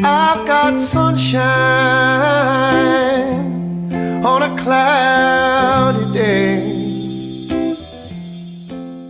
I've got sunshine on a cloudy day.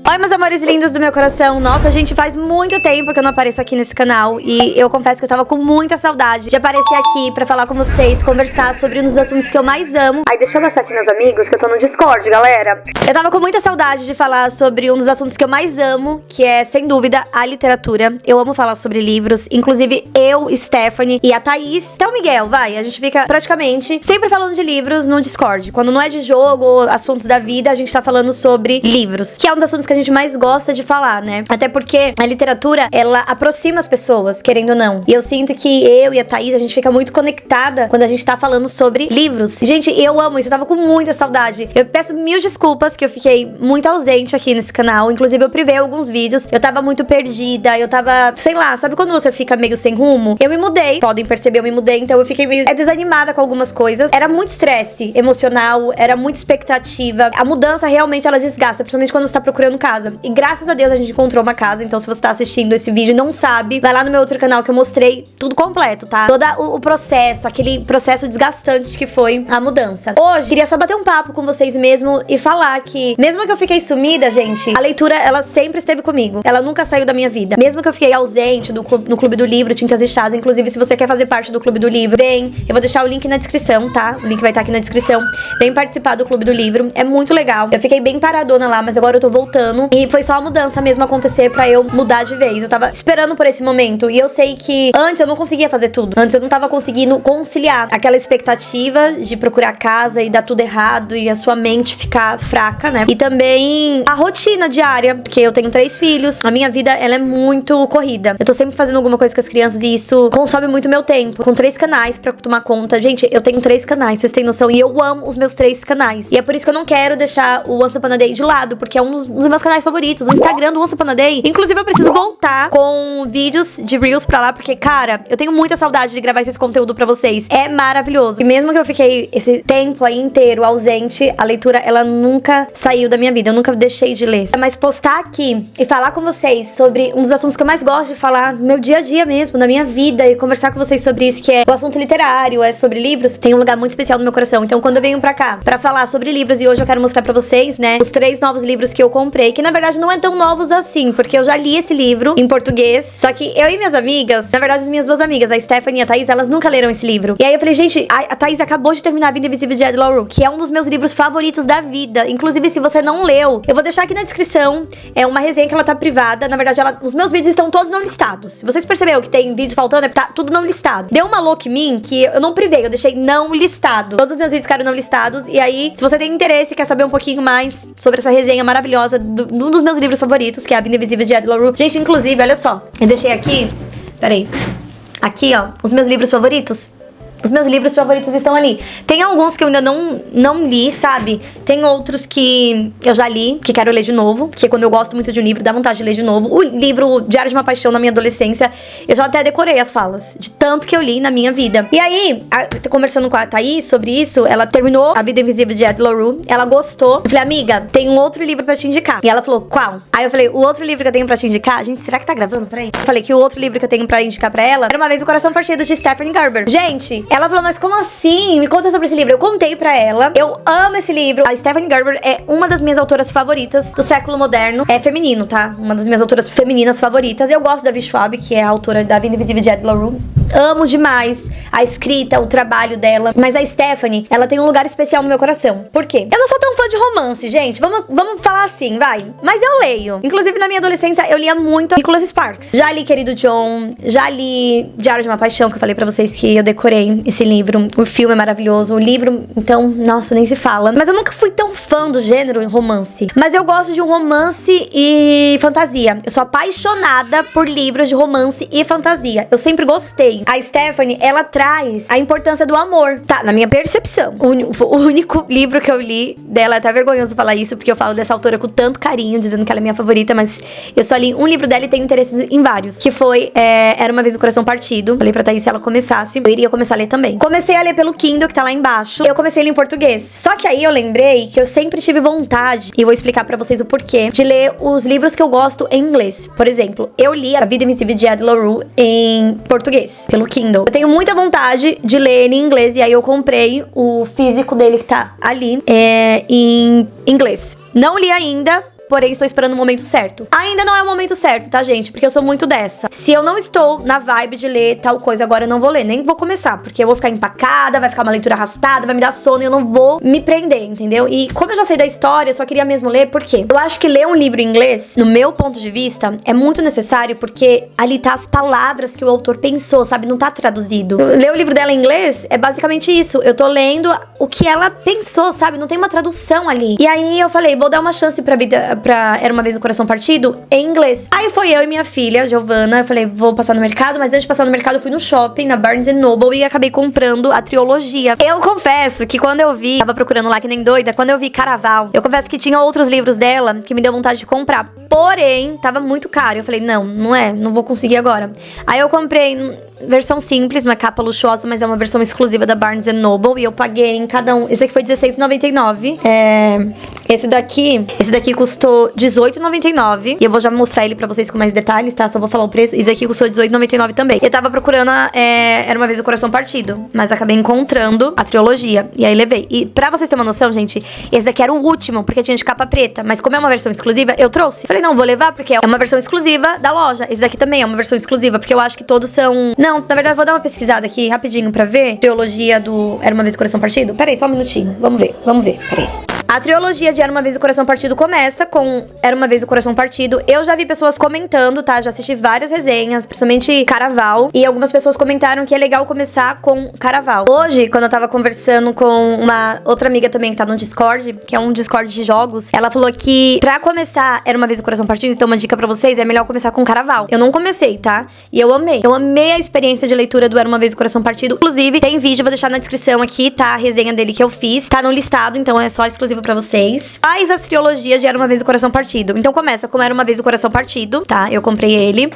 Oi, meus amores lindos do meu coração. Nossa, gente, faz muito tempo que eu não apareço aqui nesse canal. E eu confesso que eu tava com muita saudade de aparecer aqui pra falar com vocês, conversar sobre um dos assuntos que eu mais amo. Ai, deixa eu baixar aqui meus amigos, que eu tô no Discord, galera. Eu tava com muita saudade de falar sobre um dos assuntos que eu mais amo, que é, sem dúvida, a literatura. Eu amo falar sobre livros. Inclusive, eu, Stephanie e a Thaís, até o Miguel, vai. A gente fica praticamente sempre falando de livros no Discord. Quando não é de jogo ou assuntos da vida, a gente tá falando sobre livros, que é um dos assuntos que a gente mais gosta de falar, né? Até porque a literatura, ela aproxima as pessoas, querendo ou não. E eu sinto que eu e a Thaís, a gente fica muito conectada quando a gente tá falando sobre livros. Gente, eu amo isso, eu tava com muita saudade. Eu peço mil desculpas que eu fiquei muito ausente aqui nesse canal. Inclusive, eu privei alguns vídeos. Eu tava muito perdida, eu tava, sei lá, sabe quando você fica meio sem rumo? Eu me mudei, podem perceber, eu me mudei, então eu fiquei meio desanimada com algumas coisas. Era muito estresse emocional, era muita expectativa. A mudança realmente, ela desgasta, principalmente quando você tá procurando casa. E graças a Deus a gente encontrou uma casa. Então se você tá assistindo esse vídeo e não sabe, vai lá no meu outro canal que eu mostrei tudo completo, tá? Todo o processo, aquele processo desgastante que foi a mudança. Hoje, queria só bater um papo com vocês mesmo e falar que, mesmo que eu fiquei sumida, gente, a leitura, ela sempre esteve comigo. Ela nunca saiu da minha vida. Mesmo que eu fiquei ausente no Clube do Livro, Tintas e Chás. Inclusive, se você quer fazer parte do Clube do Livro, vem. Eu vou deixar o link na descrição, tá? O link vai estar aqui na descrição. Vem participar do Clube do Livro. É muito legal. Eu fiquei bem paradona lá, mas agora eu tô voltando. E foi só a mudança mesmo acontecer pra eu mudar de vez. Eu tava esperando por esse momento. E eu sei que antes eu não conseguia fazer tudo. Antes eu não tava conseguindo conciliar aquela expectativa de procurar casa e dar tudo errado e a sua mente ficar fraca, né? E também a rotina diária, porque eu tenho 3 filhos. A minha vida, ela é muito corrida. Eu tô sempre fazendo alguma coisa com as crianças e isso consome muito meu tempo. Com 3 canais pra tomar conta. Gente, eu tenho 3 canais, vocês têm noção? E eu amo os meus 3 canais. E é por isso que eu não quero deixar o Once Upon a Day de lado, porque é um dos meus canais favoritos. O Instagram do Once Upon a Day. Inclusive, eu preciso voltar com vídeos de Reels pra lá, porque, cara, eu tenho muita saudade de gravar esse conteúdo pra vocês. É maravilhoso. E mesmo que eu fiquei esse tempo aí inteiro ausente, a leitura, ela nunca saiu da minha vida. Eu nunca deixei de ler. Mas postar aqui e falar com vocês sobre um dos assuntos que eu mais gosto de falar no meu dia a dia mesmo, na minha vida, e conversar com vocês sobre isso, que é o assunto literário, é sobre livros, tem um lugar muito especial no meu coração. Então, quando eu venho pra cá pra falar sobre livros, e hoje eu quero mostrar pra vocês, né, os 3 novos livros que eu comprei, que na verdade não é tão novos assim, porque eu já li esse livro em português, só que eu e minhas amigas, na verdade as minhas 2 amigas, a Stephanie e a Thaís, elas nunca leram esse livro. E aí eu falei, gente, a Thaís acabou de terminar A Vida Invisível de Ed La Rue, que é um dos meus livros favoritos da vida. Inclusive, se você não leu, eu vou deixar aqui na descrição, é uma resenha que ela tá privada, na verdade os meus vídeos estão todos não listados. Se vocês perceberam que tem vídeo faltando, tá tudo não listado. Deu uma louca em mim que eu não privei, eu deixei não listado. Todos os meus vídeos ficaram não listados, e aí, se você tem interesse e quer saber um pouquinho mais sobre essa resenha maravilhosa de um dos meus livros favoritos, que é A Vida Invisível de Ed La Rue. Gente, inclusive, olha só, eu deixei aqui, peraí, aqui ó, os meus livros favoritos. Os meus livros favoritos estão ali. Tem alguns que eu ainda não li, sabe? Tem outros que eu já li, que quero ler de novo. Porque quando eu gosto muito de um livro, dá vontade de ler de novo. O livro Diário de uma Paixão, na minha adolescência, eu já até decorei as falas, de tanto que eu li na minha vida. E aí, conversando com a Thaís sobre isso, ela terminou A Vida Invisível de Ed La Rue. Ela gostou. Eu falei, amiga, tem um outro livro pra te indicar. E ela falou, qual? Aí eu falei, o outro livro que eu tenho pra te indicar... Gente, será que tá gravando? Peraí. Eu falei que o outro livro que eu tenho pra indicar pra ela era Uma Vez o Coração Partido, de Stephanie Garber. Gente, ela falou, mas como assim? Me conta sobre esse livro. Eu contei pra ela. Eu amo esse livro. A Stephanie Garber é uma das minhas autoras favoritas do século moderno. É feminino, tá? Uma das minhas autoras femininas favoritas. Eu gosto da Vi Schwab, que é a autora da Vida Invisível de Ed La Rue. Amo demais a escrita, o trabalho dela. Mas a Stephanie, ela tem um lugar especial no meu coração. Por quê? Eu não sou tão fã de romance, gente. Vamos falar assim, vai. Mas eu leio. Inclusive, na minha adolescência, eu lia muito Nicholas Sparks. Já li Querido John. Já li Diário de uma Paixão, que eu falei pra vocês que eu decorei esse livro. O filme é maravilhoso. O livro, então, nossa, nem se fala. Mas eu nunca fui tão fã do gênero romance. Mas eu gosto de um romance e fantasia. Eu sou apaixonada por livros de romance e fantasia. Eu sempre gostei. A Stephanie, ela traz a importância do amor, tá? Na minha percepção. O único livro que eu li dela, é até vergonhoso falar isso, porque eu falo dessa autora com tanto carinho, dizendo que ela é minha favorita, mas eu só li um livro dela e tenho interesses em vários. Que foi Era Uma Vez no Coração Partido. Falei pra Thaís, se ela começasse, eu iria começar a ler também. Comecei a ler pelo Kindle, que tá lá embaixo. Eu comecei a ler em português. Só que aí eu lembrei que eu sempre tive vontade, e vou explicar pra vocês o porquê, de ler os livros que eu gosto em inglês. Por exemplo, eu li A Vida Invisível de Ed La Rue em português, pelo Kindle. Eu tenho muita vontade de ler ele em inglês, e aí eu comprei o físico dele que tá ali, em inglês. Não li ainda, porém estou esperando o momento certo. Ainda não é o momento certo, tá, gente? Porque eu sou muito dessa. Se eu não estou na vibe de ler tal coisa agora, eu não vou ler. Nem vou começar, porque eu vou ficar empacada, vai ficar uma leitura arrastada, vai me dar sono e eu não vou me prender, entendeu? E como eu já sei da história, eu só queria mesmo ler, por quê? Eu acho que ler um livro em inglês, no meu ponto de vista, é muito necessário, porque ali tá as palavras que o autor pensou, sabe? Não tá traduzido. Ler o livro dela em inglês é basicamente isso. Eu tô lendo o que ela pensou, sabe? Não tem uma tradução ali. E aí eu falei, vou dar uma chance pra Era Uma Vez o Coração Partido em inglês. Aí foi eu e minha filha, Giovana. Eu falei, vou passar no mercado, mas antes de passar no mercado eu fui no shopping, na Barnes Noble, e acabei comprando a trilogia. Eu confesso que quando eu vi, tava procurando lá que nem doida, quando eu vi Caraval, eu confesso que tinha outros livros dela que me deu vontade de comprar. Porém, tava muito caro. Eu falei, não vou conseguir agora. Aí eu comprei versão simples, uma capa luxuosa, mas é uma versão exclusiva da Barnes Noble, e eu paguei em cada um. Esse aqui foi R$16,99. Esse daqui custou R$18,99. E eu vou já mostrar ele pra vocês com mais detalhes, tá? Só vou falar o preço. Esse aqui custou R$18,99 também. Eu tava procurando Era Uma Vez o Coração Partido, mas acabei encontrando a trilogia, e aí levei. E pra vocês terem uma noção, gente, esse daqui era o último, porque tinha de capa preta, mas como é uma versão exclusiva, eu trouxe. Falei, não, vou levar porque é uma versão exclusiva da loja. Esse daqui também é uma versão exclusiva, porque eu acho que todos são... Não, na verdade, eu vou dar uma pesquisada aqui rapidinho pra ver. Trilogia do Era Uma Vez o Coração Partido. Peraí, só um minutinho. Vamos ver, peraí. A trilogia de Era Uma Vez o Coração Partido começa com Era Uma Vez o Coração Partido. Eu já vi pessoas comentando, tá? Já assisti várias resenhas, principalmente Caraval. E algumas pessoas comentaram que é legal começar com Caraval. Hoje, quando eu tava conversando com uma outra amiga também que tá no Discord, que é um Discord de jogos, ela falou que pra começar Era Uma Vez o Coração Partido, então uma dica pra vocês, é melhor começar com Caraval. Eu não comecei, tá? E eu amei. Eu amei a experiência de leitura do Era Uma Vez o Coração Partido. Inclusive, tem vídeo, vou deixar na descrição aqui, tá? A resenha dele que eu fiz. Tá no listado, então é só exclusivo pra vocês. Faz as trilogias de Era Uma Vez o Coração Partido. Então começa com Era Uma Vez o Coração Partido, tá? Eu comprei ele.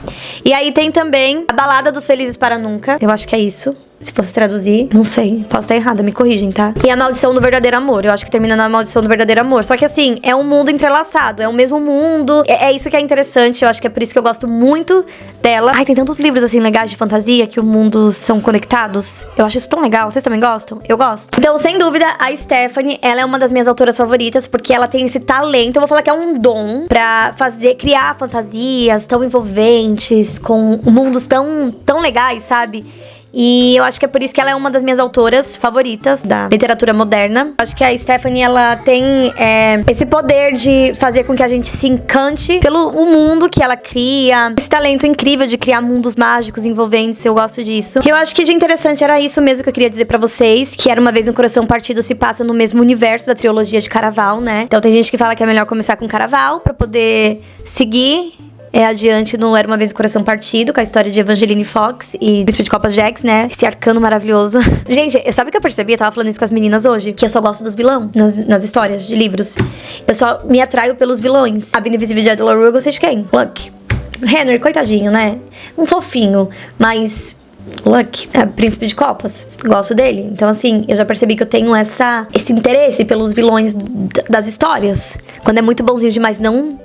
E aí tem também A Balada dos Felizes para Nunca. Eu acho que é isso. Se fosse traduzir, não sei, posso estar errada, me corrigem, tá? E A Maldição do Verdadeiro Amor, eu acho que termina na Maldição do Verdadeiro Amor. Só que assim, é um mundo entrelaçado, é o mesmo mundo. É isso que é interessante, eu acho que é por isso que eu gosto muito dela. Ai, tem tantos livros assim legais de fantasia que o mundo são conectados. Eu acho isso tão legal, vocês também gostam? Eu gosto. Então, sem dúvida, a Stephanie, ela é uma das minhas autoras favoritas, porque ela tem esse talento, eu vou falar que é um dom pra criar fantasias tão envolventes, com mundos tão legais, sabe? E eu acho que é por isso que ela é uma das minhas autoras favoritas da literatura moderna. Acho que a Stephanie, ela tem esse poder de fazer com que a gente se encante pelo mundo que ela cria. Esse talento incrível de criar mundos mágicos envolventes, eu gosto disso. Eu acho que de interessante era isso mesmo que eu queria dizer pra vocês, que Era Uma Vez um Coração Partido se passa no mesmo universo da trilogia de Caraval, né? Então tem gente que fala que é melhor começar com Caraval pra poder seguir adiante no Era Uma Vez o Coração Partido, com a história de Evangeline Fox e Príncipe de Copas Jax, né? Esse arcano maravilhoso. Gente, sabe o que eu percebi? Eu tava falando isso com as meninas hoje. Que eu só gosto dos vilões nas histórias de livros. Eu só me atraio pelos vilões. A Vida Invisível de Ed La Rue, eu gostei de quem? Luck. Henry, coitadinho, né? Um fofinho, mas... Luck, Príncipe de Copas, gosto dele. Então assim, eu já percebi que eu tenho esse interesse pelos vilões das histórias. Quando é muito bonzinho demais, não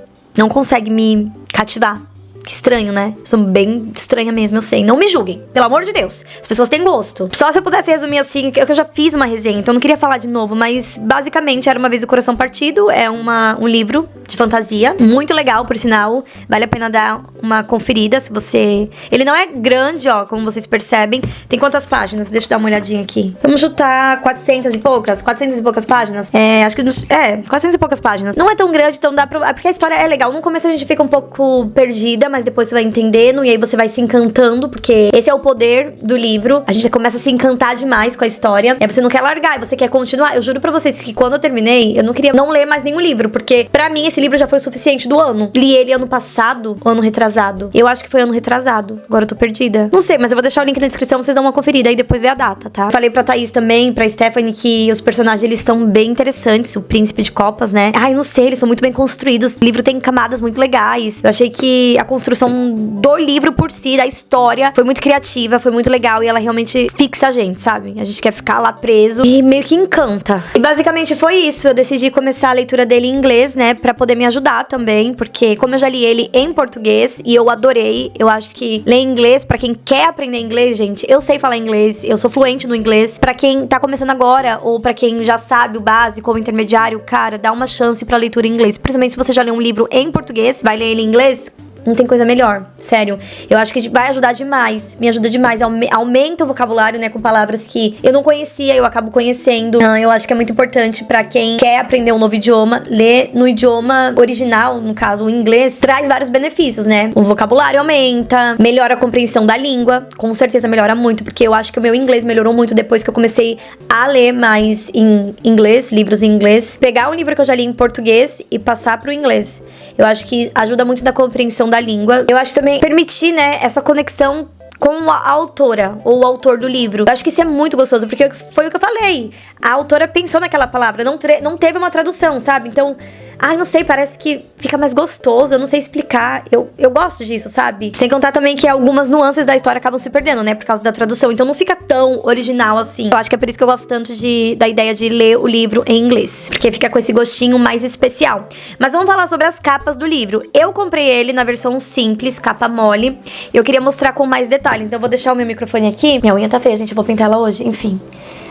consegue me cativar. Que estranho, né? Sou bem estranha mesmo, eu sei. Não me julguem, pelo amor de Deus. As pessoas têm gosto. Só se eu pudesse resumir assim, que eu já fiz uma resenha, então eu não queria falar de novo. Mas, basicamente, Era Uma Vez o Coração Partido. É um livro de fantasia. Muito legal, por sinal. Vale a pena dar uma conferida, se você... Ele não é grande, ó, como vocês percebem. Tem quantas páginas? Deixa eu dar uma olhadinha aqui. Vamos chutar 400 e poucas? 400 e poucas páginas? Acho que... 400 e poucas páginas. Não é tão grande, então dá pra... Porque a história é legal. No começo a gente fica um pouco perdida, mas depois você vai entendendo e aí você vai se encantando, porque esse é o poder do livro. A gente começa a se encantar demais com a história. E aí você não quer largar, você quer continuar. Eu juro pra vocês que quando eu terminei, eu não queria não ler mais nenhum livro, porque pra mim esse livro já foi o suficiente do ano. Li ele ano passado ou ano retrasado? Eu acho que foi ano retrasado. Agora eu tô perdida. Não sei, mas eu vou deixar o link na descrição, vocês dão uma conferida e depois vê a data, tá? Falei pra Thaís também, pra Stephanie, que os personagens, eles são bem interessantes. O Príncipe de Copas, né? Ai, não sei, eles são muito bem construídos. O livro tem camadas muito legais. Eu achei que a construção construção do livro por si, da história, foi muito criativa, foi muito legal e ela realmente fixa a gente, sabe? A gente quer ficar lá preso e meio que encanta. E basicamente foi isso, eu decidi começar a leitura dele em inglês, né, pra poder me ajudar também, porque como eu já li ele em português e eu adorei, eu acho que ler inglês, pra quem quer aprender inglês, gente, eu sei falar inglês, eu sou fluente no inglês, pra quem tá começando agora ou pra quem já sabe o básico ou intermediário, cara, dá uma chance pra leitura em inglês, principalmente se você já leu um livro em português, vai ler ele em inglês, não tem coisa melhor, sério. Eu acho que vai ajudar demais, me ajuda demais, aumenta o vocabulário, né, com palavras que eu não conhecia, eu acabo conhecendo. Eu acho que é muito importante pra quem quer aprender um novo idioma, ler no idioma original, no caso o inglês, traz vários benefícios, né? O vocabulário aumenta, melhora a compreensão da língua, com certeza melhora muito, porque eu acho que o meu inglês melhorou muito depois que eu comecei a ler mais em inglês, livros em inglês. Pegar um livro que eu já li em português e passar pro inglês. Eu acho que ajuda muito na compreensão da língua. Eu acho também permitir, né, essa conexão com a autora ou o autor do livro. Eu acho que isso é muito gostoso, porque foi o que eu falei. A autora pensou naquela palavra, não teve uma tradução, sabe? Então, ai, não sei, parece que fica mais gostoso, eu não sei explicar. Eu gosto disso, sabe? Sem contar também que algumas nuances da história acabam se perdendo, né? Por causa da tradução. Então não fica tão original assim. Eu acho que é por isso que eu gosto tanto da ideia de ler o livro em inglês. Porque fica com esse gostinho mais especial. Mas vamos falar sobre as capas do livro. Eu comprei ele na versão simples, capa mole. Eu queria mostrar com mais detalhes. Então eu vou deixar o meu microfone aqui. Minha unha tá feia, gente. Eu vou pintar ela hoje. Enfim.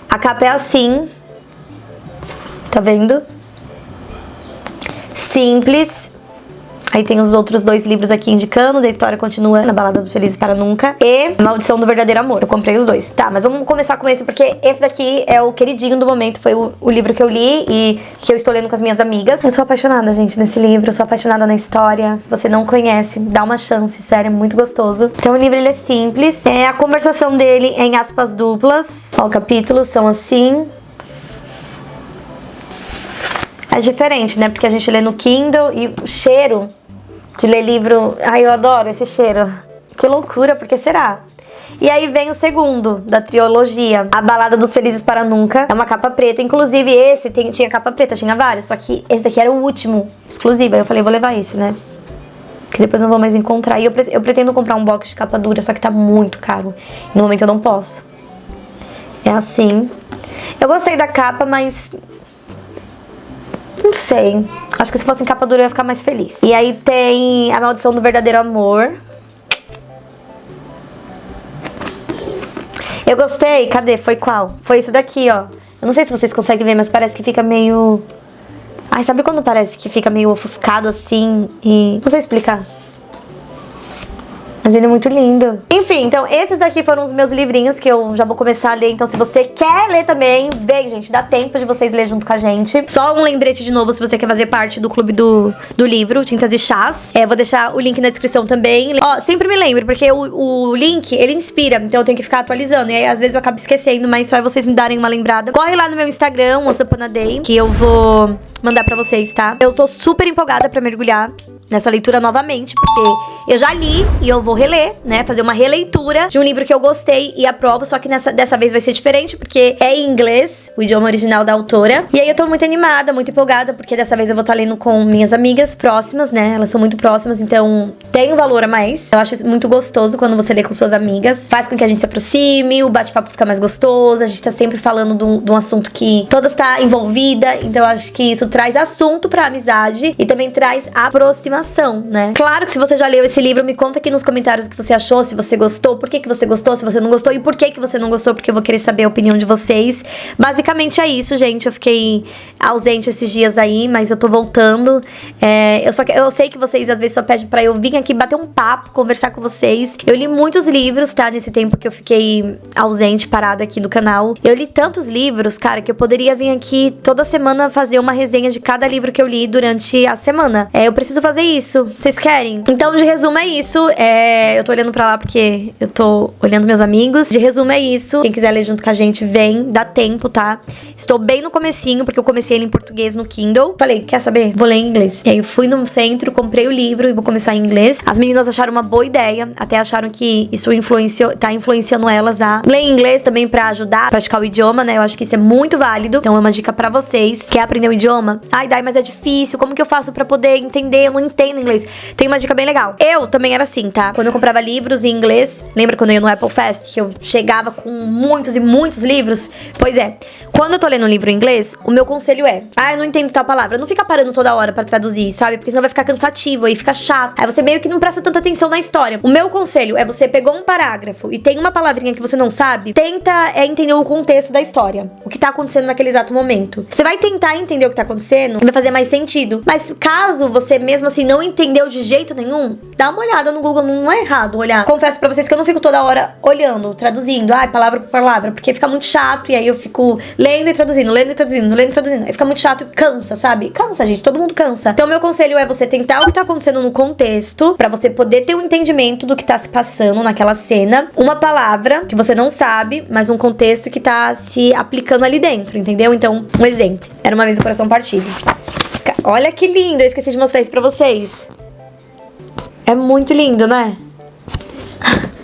A capa é assim. Tá vendo? Simples. Aí tem os outros 2 livros aqui indicando, da história continua na Balada dos Felizes para Nunca e Maldição do Verdadeiro Amor. Eu comprei os 2. Tá, mas vamos começar com esse, porque esse daqui é o queridinho do momento, foi o livro que eu li e que eu estou lendo com as minhas amigas. Eu sou apaixonada, gente, nesse livro, eu sou apaixonada na história. Se você não conhece, dá uma chance, sério, é muito gostoso. Então o livro, ele é simples, a conversação dele é em aspas duplas. Ó, os capítulos são assim. É diferente, né? Porque a gente lê no Kindle e o cheiro de ler livro... Ai, eu adoro esse cheiro. Que loucura, por que será? E aí vem o segundo da trilogia, A Balada dos Felizes para Nunca. É uma capa preta. Inclusive esse tinha capa preta, tinha vários. Só que esse daqui era o último, exclusivo. Aí eu falei, vou levar esse, né? Que depois não vou mais encontrar. E eu pretendo comprar um box de capa dura, só que tá muito caro. No momento eu não posso. É assim. Eu gostei da capa, mas... não sei. Acho que se fosse em capa dura eu ia ficar mais feliz. E aí tem A Maldição do Verdadeiro Amor. Eu gostei. Cadê? Foi qual? Foi esse daqui, ó. Eu não sei se vocês conseguem ver, mas parece que fica meio... ai, sabe quando parece que fica meio ofuscado assim e... não sei explicar. Mas ele é muito lindo. Enfim, então esses daqui foram os meus livrinhos que eu já vou começar a ler. Então se você quer ler também, vem, gente, dá tempo de vocês lerem junto com a gente. Só um lembrete de novo, se você quer fazer parte do clube do livro, Tintas e Chás. Vou deixar o link na descrição também. Ó, sempre me lembre, porque o link, ele inspira. Então eu tenho que ficar atualizando. E aí às vezes eu acabo esquecendo, mas só é vocês me darem uma lembrada. Corre lá no meu Instagram, Once Upon a Day, que eu vou mandar pra vocês, tá? Eu tô super empolgada pra mergulhar nessa leitura novamente, porque eu já li e eu vou reler, né? Fazer uma releitura de um livro que eu gostei e aprovo, só que dessa vez vai ser diferente, porque é em inglês, o idioma original da autora. E aí eu tô muito animada, muito empolgada, porque dessa vez eu vou estar lendo com minhas amigas próximas, né? Elas são muito próximas, então tem um valor a mais. Eu acho muito gostoso quando você lê com suas amigas. Faz com que a gente se aproxime, o bate-papo fica mais gostoso, a gente tá sempre falando de um assunto que todas tá envolvida, então eu acho que isso traz assunto pra amizade e também traz aproximação, né? Claro que se você já leu esse livro, me conta aqui nos comentários o que você achou, se você gostou, por que você gostou, se você não gostou e por que você não gostou, porque eu vou querer saber a opinião de vocês. Basicamente é isso, gente. Eu fiquei ausente esses dias aí, mas eu tô voltando. Eu sei que vocês às vezes só pedem pra eu vir aqui bater um papo, conversar com vocês. Eu li muitos livros, tá? Nesse tempo que eu fiquei ausente, parada aqui do canal. Eu li tantos livros, cara, que eu poderia vir aqui toda semana fazer uma resenha de cada livro que eu li durante a semana. Eu preciso fazer isso. Vocês querem? Então, de resumo, é isso. Eu tô olhando pra lá porque eu tô olhando meus amigos. De resumo, é isso. Quem quiser ler junto com a gente, vem. Dá tempo, tá? Estou bem no comecinho, porque eu comecei ele em português no Kindle. Falei, quer saber? Vou ler em inglês. E aí, eu fui no centro, comprei o livro e vou começar em inglês. As meninas acharam uma boa ideia. Até acharam que isso tá influenciando elas a ler em inglês também pra ajudar a praticar o idioma, né? Eu acho que isso é muito válido. Então, é uma dica pra vocês. Quer aprender o idioma? Ai, Dai, mas é difícil. Como que eu faço pra poder entender? Eu não entendo inglês. Tem uma dica bem legal. Eu também era assim, tá? Quando eu comprava livros em inglês, lembra quando eu ia no Apple Fest, que eu chegava com muitos e muitos livros? Pois é, quando eu tô lendo um livro em inglês, o meu conselho é: eu não entendo tal palavra. Não fica parando toda hora pra traduzir, sabe? Porque senão vai ficar cansativo, aí fica chato. Aí você meio que não presta tanta atenção na história. O meu conselho é: você pegou um parágrafo e tem uma palavrinha que você não sabe, tenta entender o contexto da história, o que tá acontecendo naquele exato momento. Você vai tentar entender o que tá acontecendo e vai fazer mais sentido. Mas caso você mesmo assim não entendeu de jeito nenhum, dá uma olhada no Google, não é errado olhar. Confesso pra vocês que eu não fico toda hora olhando, traduzindo, palavra por palavra, porque fica muito chato e aí eu fico lendo e traduzindo, lendo e traduzindo, lendo e traduzindo. Aí fica muito chato e cansa, sabe? Cansa, gente, todo mundo cansa. Então meu conselho é você tentar o que tá acontecendo no contexto, pra você poder ter um entendimento do que tá se passando naquela cena. Uma palavra que você não sabe, mas um contexto que tá se aplicando ali dentro, entendeu? Então, um exemplo. Era uma vez o coração partido. Olha que lindo, eu esqueci de mostrar isso pra vocês. É muito lindo, né?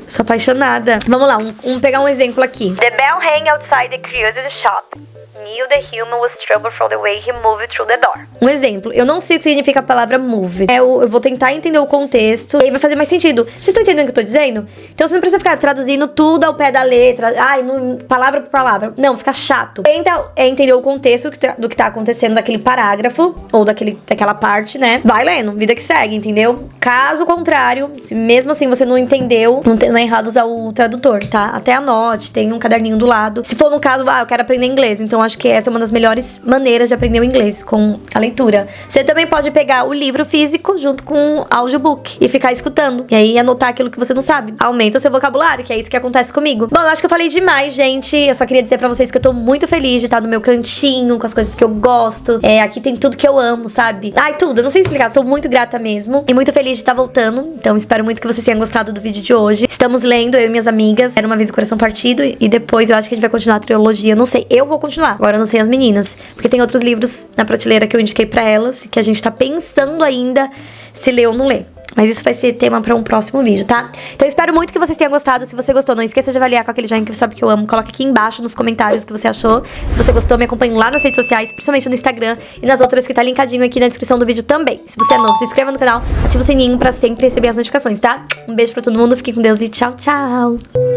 Sou apaixonada. Vamos lá, pegar um exemplo aqui. The bell rang outside the curiosity shop. Knew the human was troubled from the way he moved through the door. Um exemplo, eu não sei o que significa a palavra move. Eu vou tentar entender o contexto e aí vai fazer mais sentido. Vocês estão entendendo o que eu tô dizendo? Então você não precisa ficar traduzindo tudo ao pé da letra, palavra por palavra. Não, fica chato. Tenta entender o contexto do que tá acontecendo daquele parágrafo ou daquela parte, né? Vai lendo, vida que segue, entendeu? Caso contrário, se mesmo assim você não entendeu, não é errado usar o tradutor, tá? Até anote, tem um caderninho do lado. Se for no caso, eu quero aprender inglês, então acho que essa é uma das melhores maneiras de aprender o inglês, com a leitura. Você também pode pegar o livro físico junto com o audiobook e ficar escutando. E aí anotar aquilo que você não sabe. Aumenta o seu vocabulário, que é isso que acontece comigo. Bom, eu acho que eu falei demais, gente. Eu só queria dizer pra vocês que eu tô muito feliz de estar no meu cantinho, com as coisas que eu gosto. Aqui tem tudo que eu amo, sabe? Tudo. Eu não sei explicar. Estou muito grata mesmo. E muito feliz de estar voltando. Então, espero muito que vocês tenham gostado do vídeo de hoje. Estamos lendo, eu e minhas amigas, Era Uma Vez o Coração Partido. E depois eu acho que a gente vai continuar a trilogia. Não sei. Eu vou continuar. Agora eu não sei as meninas. Porque tem outros livros na prateleira que eu indiquei pra elas, que a gente tá pensando ainda se lê ou não lê. Mas isso vai ser tema pra um próximo vídeo, tá? Então eu espero muito que vocês tenham gostado. Se você gostou, não esqueça de avaliar com aquele joinha que você sabe que eu amo. Coloca aqui embaixo nos comentários o que você achou. Se você gostou, me acompanhe lá nas redes sociais, principalmente no Instagram e nas outras que tá linkadinho aqui na descrição do vídeo também. Se você é novo, se inscreva no canal, ativa o sininho pra sempre receber as notificações, tá? Um beijo pra todo mundo, fiquem com Deus e tchau, tchau!